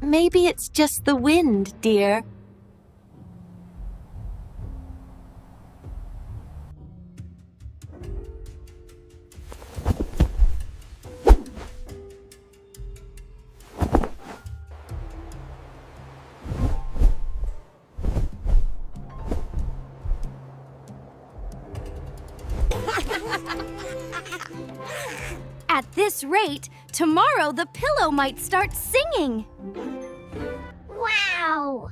Maybe it's just the wind, dear. At this rate, tomorrow the pillow might start singing. Wow!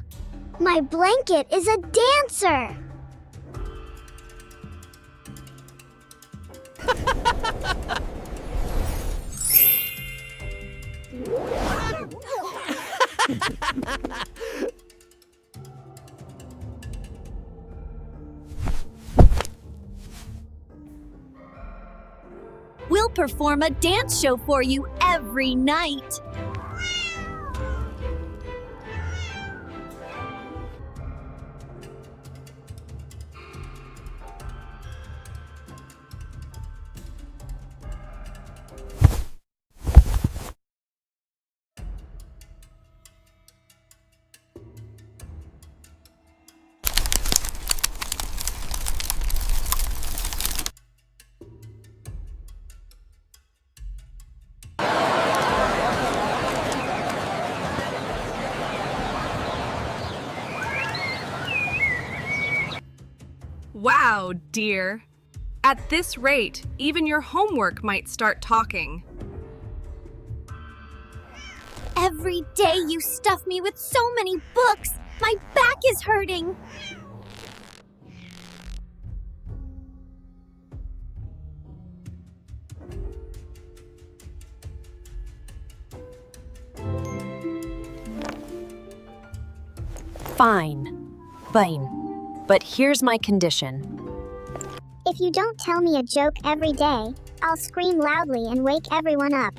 My blanket is a dancer! We'll perform a dance show for you every night. Wow, dear. At this rate, even your homework might start talking. Every day you stuff me with so many books. My back is hurting. Fine. Fine. But here's my condition. If you don't tell me a joke every day, I'll scream loudly and wake everyone up.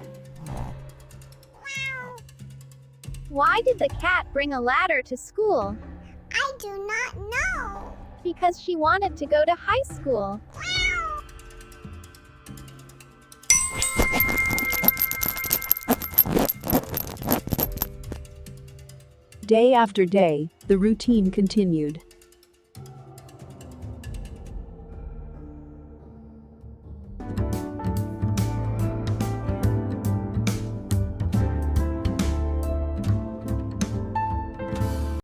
Why did the cat bring a ladder to school? I do not know. Because she wanted to go to high school. Day after day, the routine continued.